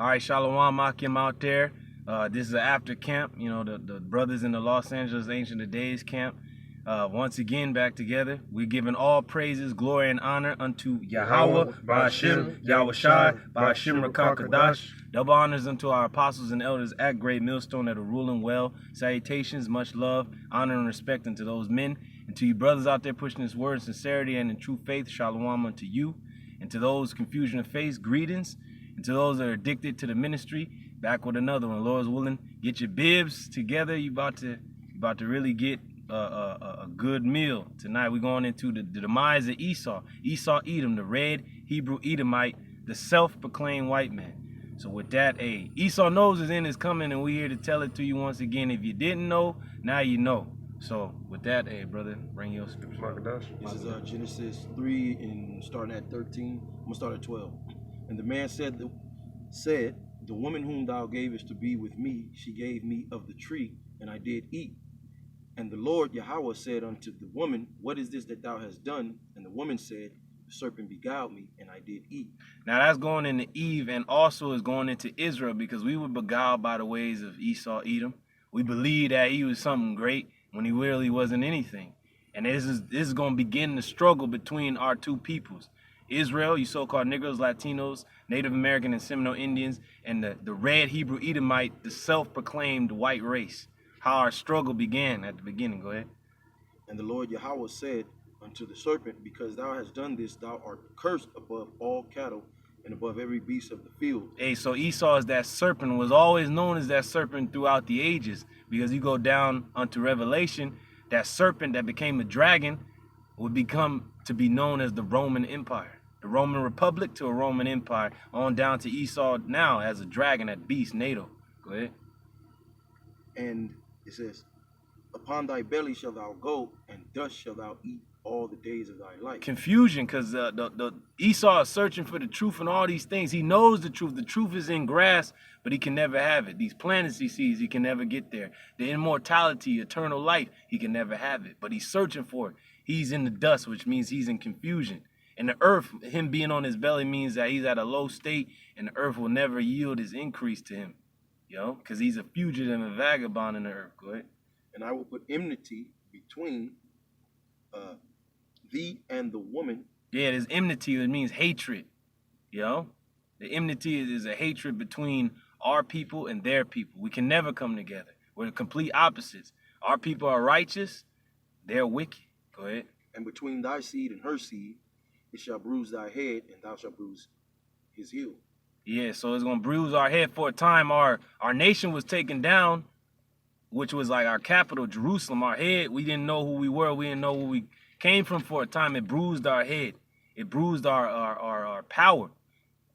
All right, Shalom Akim out there. This is an after camp. You know, the brothers in the Los Angeles Ancient of Days camp. Once again, back together. We're giving all praises, glory, and honor unto Yahweh, Ba'ashem, Yahweh Shai, Ba'ashem Rakakadash. Double honors unto our apostles and elders at Great Millstone that are ruling well. Salutations, much love, honor, and respect unto those men. And to you brothers out there pushing this word in sincerity and in true faith, Shalom unto you. And to those confusion of faith, greetings. And to those that are addicted to the ministry, back with another one. Lord's willing, get your bibs together. You about to really get a good meal tonight. We're going into the demise of Esau. Esau Edom, the red Hebrew Edomite, the self-proclaimed white man. So with that, Esau knows his end is coming, and we're here to tell it to you once again. If you didn't know, now you know. So with that, brother, bring your scripture. This is Genesis 3 and starting at 13. I'm gonna start at 12. And the man said, the woman whom thou gavest to be with me, she gave me of the tree, and I did eat. And the Lord Yahweh said unto the woman, what is this that thou hast done? And the woman said, the serpent beguiled me, and I did eat. Now that's going into Eve, and also is going into Israel, because we were beguiled by the ways of Esau Edom. We believed that he was something great when he really wasn't anything. And this is going to begin the struggle between our two peoples. Israel, you so-called Negroes, Latinos, Native American and Seminole Indians, and the red Hebrew Edomite, the self-proclaimed white race. How our struggle began at the beginning. Go ahead. And the Lord Yahweh said unto the serpent, because thou hast done this, thou art cursed above all cattle and above every beast of the field. Hey, so Esau is that serpent, was always known as that serpent throughout the ages, because you go down unto Revelation, that serpent that became a dragon would become to be known as the Roman Empire. The Roman Republic to a Roman Empire, on down to Esau now as a dragon, that beast, NATO. Go ahead. And it says, upon thy belly shalt thou go, and dust shalt thou eat all the days of thy life. Confusion, because the Esau is searching for the truth and all these things. He knows the truth. The truth is in grass, but he can never have it. These planets he sees, he can never get there. The immortality, eternal life, he can never have it. But he's searching for it. He's in the dust, which means he's in confusion. And the earth, him being on his belly, means that he's at a low state, and the earth will never yield his increase to him. You know, because he's a fugitive and a vagabond in the earth. Go ahead. And I will put enmity between thee and the woman. Yeah, there's enmity. It means hatred. You know, the enmity is a hatred between our people and their people. We can never come together. We're the complete opposites. Our people are righteous. They're wicked. Go ahead. And between thy seed and her seed, it shall bruise thy head, and thou shalt bruise his heel. Yeah, so it's going to bruise our head for a time. Our nation was taken down, which was like our capital, Jerusalem. Our head, we didn't know who we were. We didn't know where we came from for a time. It bruised our head. It bruised our power,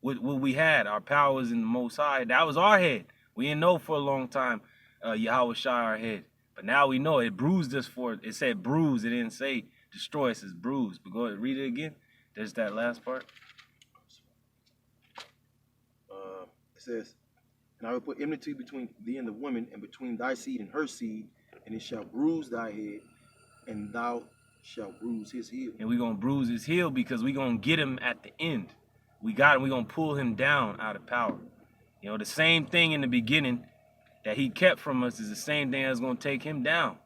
what we had. Our power was in the Most High. That was our head. We didn't know for a long time Yahweh Shai our head. But now we know it bruised us for, it said bruise. It didn't say destroy, it says bruise. But go ahead, read it again. There's that last part. It says, and I will put enmity between thee and the woman, and between thy seed and her seed, and it shall bruise thy head, and thou shalt bruise his heel. And we're going to bruise his heel because we're going to get him at the end. We got him. We're going to pull him down out of power. You know, the same thing in the beginning that he kept from us is the same thing that's going to take him down.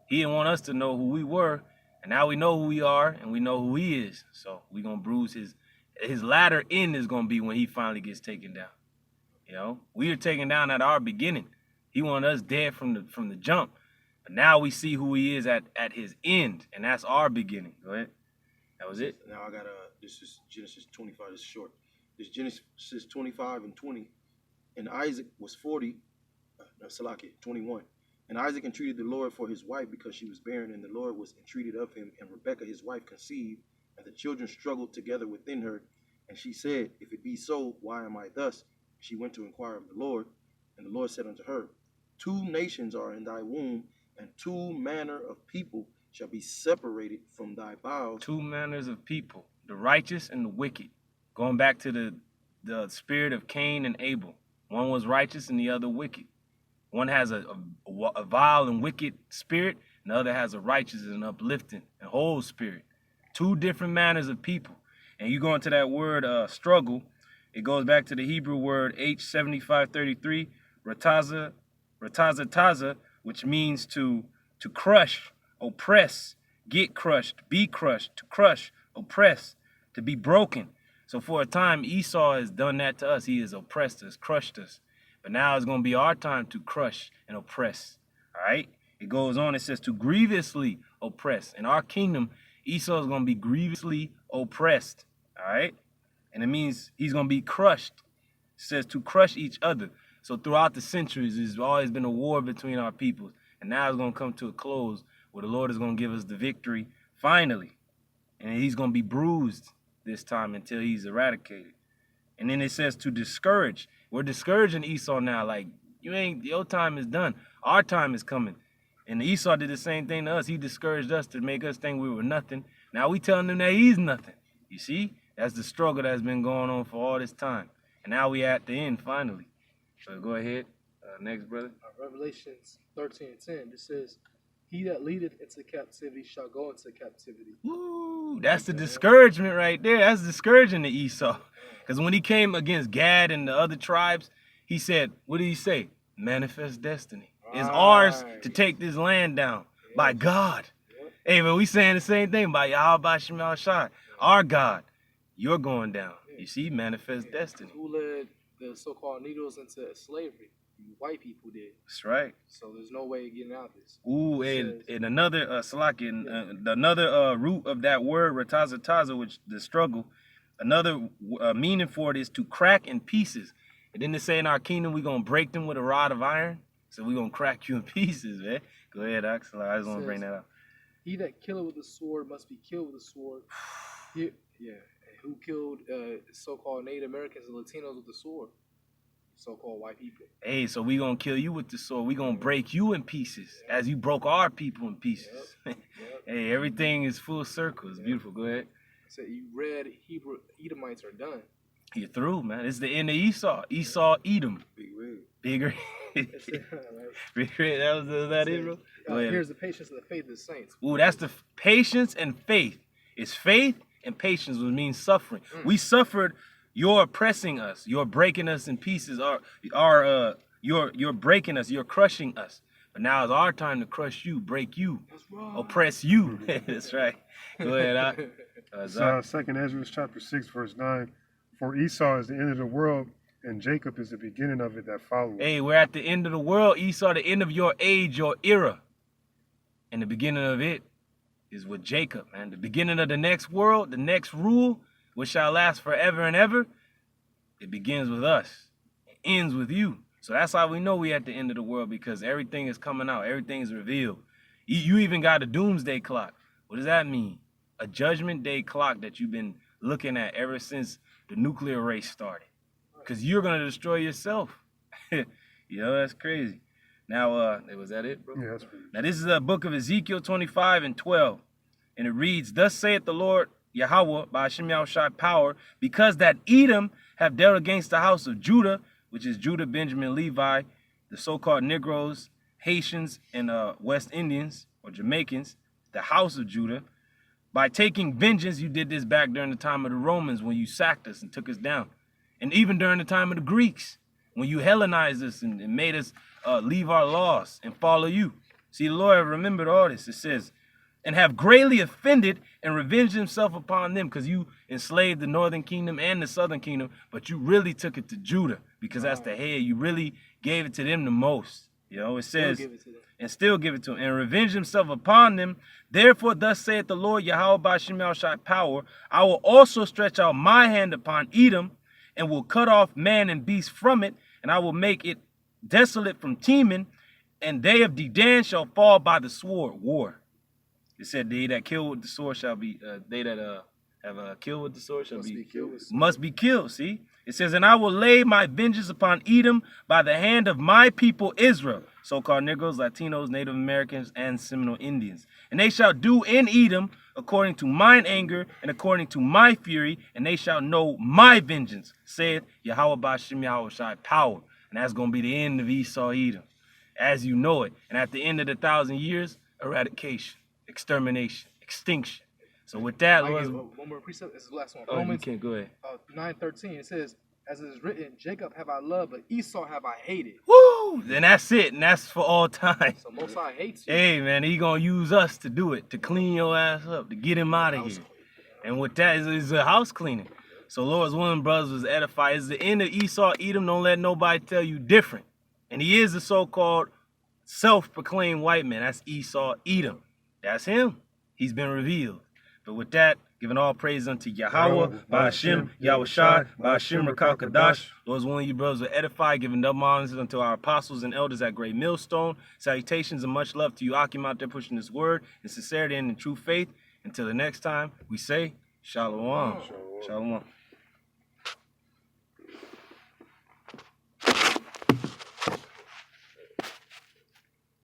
He didn't want us to know who we were, and now we know who we are, and we know who he is. So we're going to bruise his latter end is going to be when he finally gets taken down. You know, we were taken down at our beginning. He wanted us dead from the jump. But now we see who he is at his end, and that's our beginning. Go ahead. That was it. Now I got this is Genesis 25. This is short. This is Genesis 25 and 20. And Isaac was 40. Salaki 21. And Isaac entreated the Lord for his wife because she was barren, and the Lord was entreated of him. And Rebekah his wife conceived, and the children struggled together within her. And she said, if it be so, why am I thus? She went to inquire of the Lord, and the Lord said unto her, 2 nations are in thy womb, and 2 manner of people shall be separated from thy bowels. 2 manners of people, the righteous and the wicked. Going back to the spirit of Cain and Abel. One was righteous and the other wicked. One has a vile and wicked spirit, and the other has a righteous and uplifting and whole spirit. 2 different manners of people. And you go into that word struggle, It goes back to the Hebrew word H7533, ratazataza, which means to crush, oppress, get crushed, be crushed, to crush, oppress, to be broken. So for a time, Esau has done that to us. He has oppressed us, crushed us. But now it's going to be our time to crush and oppress. All right? It goes on, it says to grievously oppress. In our kingdom, Esau is going to be grievously oppressed. All right? And it means he's going to be crushed. It says to crush each other. So throughout the centuries, there's always been a war between our people. And now it's going to come to a close where the Lord is going to give us the victory finally. And he's going to be bruised this time until he's eradicated. And then it says to discourage. We're discouraging Esau now. Like, your time is done. Our time is coming. And Esau did the same thing to us. He discouraged us to make us think we were nothing. Now we telling him that he's nothing. You see? That's the struggle that's been going on for all this time. And now we at the end, finally. So go ahead. Next, brother. Revelations 13:10. It says, he that leadeth into captivity shall go into captivity. Ooh, that's the discouragement right there. That's discouraging to Esau. Because when he came against Gad and the other tribes, he said, what did he say? Manifest destiny. It's ours to take this land down by God. Hey, but we saying the same thing by Yahweh Shemal Shai. Our God, you're going down. You see, manifest destiny. Who led the so-called Negroes into slavery? White people did. That's right. So there's no way of getting out of this. Ooh, and another another root of that word ratazataza, which the struggle, another meaning for it is to crack in pieces. And then they say in our kingdom we're gonna break them with a rod of iron. So we're gonna crack you in pieces, man. Go ahead, Axel. I just want to bring that up. He that killeth with the sword must be killed with the sword. And who killed so-called Native Americans and Latinos with the sword? So-called white people. Hey, so we gonna kill you with the sword. We gonna break you in pieces as you broke our people in pieces. Hey, everything is full circle. It's beautiful. Go ahead. So you read Hebrew Edomites are done. You're through, man. It's the end of Esau. Esau, Edom. Big red. Bigger. Big red. Was that it, bro? Go ahead. Here's the patience of the faith of the saints. Ooh, that's the patience and faith. It's faith and patience, which means suffering. We suffered. You're oppressing us. You're breaking us in pieces. You're breaking us. You're crushing us. But now it's our time to crush you, break you, oppress you. That's right. Go ahead. It's 2nd Ezra chapter 6, verse 9. For Esau is the end of the world, and Jacob is the beginning of it that follows. Hey, we're at the end of the world. Esau, the end of your age, your era. And the beginning of it is with Jacob, man. The beginning of the next world, the next rule, which shall last forever and ever, it begins with us. It ends with you. So that's how we know we at the end of the world, because everything is coming out. Everything is revealed. You even got a doomsday clock. What does that mean? A judgment day clock that you've been looking at ever since the nuclear race started. Because you're going to destroy yourself. That's crazy. Now, was that it, bro? Yeah, that's pretty. Now, this is the book of Ezekiel 25 and 12. And it reads, Thus saith the Lord Yahweh by Hashem Yahushai power, because that Edom have dealt against the house of Judah, which is Judah, Benjamin, Levi, the so-called Negroes, Haitians, and West Indians or Jamaicans, the house of Judah. By taking vengeance, you did this back during the time of the Romans when you sacked us and took us down. And even during the time of the Greeks, when you Hellenized us and made us leave our laws and follow you. See, the Lord remembered all this. It says, and have greatly offended and revenged himself upon them, because you enslaved the northern kingdom and the southern kingdom, but you really took it to Judah, because that's the head. You really gave it to them the most. It says, and still give it to them, and revenge himself upon them. Therefore, thus saith the Lord Yahweh by Shemal Shai power, I will also stretch out my hand upon Edom, and will cut off man and beast from it, and I will make it desolate from Teman, and they of Dedan shall fall by the sword. War. It said, they that kill with the sword shall be, they that have killed with the sword shall must be killed. See? It says, and I will lay my vengeance upon Edom by the hand of my people Israel, so-called Negroes, Latinos, Native Americans, and Seminole Indians. And they shall do in Edom according to mine anger and according to my fury, and they shall know my vengeance, saith Yahweh Bashem Yahushai power. And that's going to be the end of Esau, Edom, as you know it. And at the end of the 1,000 years, eradication, extermination, extinction. So with that, one more precept. This is the last one. Oh, Romans, you can't go ahead. 9:13. It says, As it is written, Jacob have I loved, but Esau have I hated. Woo! Then that's it, and that's for all time. So Most High hates you. Hey, man, he gonna use us to do it, to clean your ass up, to get him out of here. And with that is a house cleaning. So Lord's willing, brothers, was edified. It's the end of Esau, Edom. Don't let nobody tell you different. And he is the so-called self-proclaimed white man. That's Esau, Edom. That's him. He's been revealed. But with that, giving all praise unto Yahweh, Ba'ashem, Yahushai, Ba'ashem, Rakal Kadash. Lord's willing, you brothers will edify, giving double honors unto our apostles and elders at Great Millstone. Salutations and much love to you, Akim, out there pushing this word in sincerity and in true faith. Until the next time, we say, Shalom. Shalom.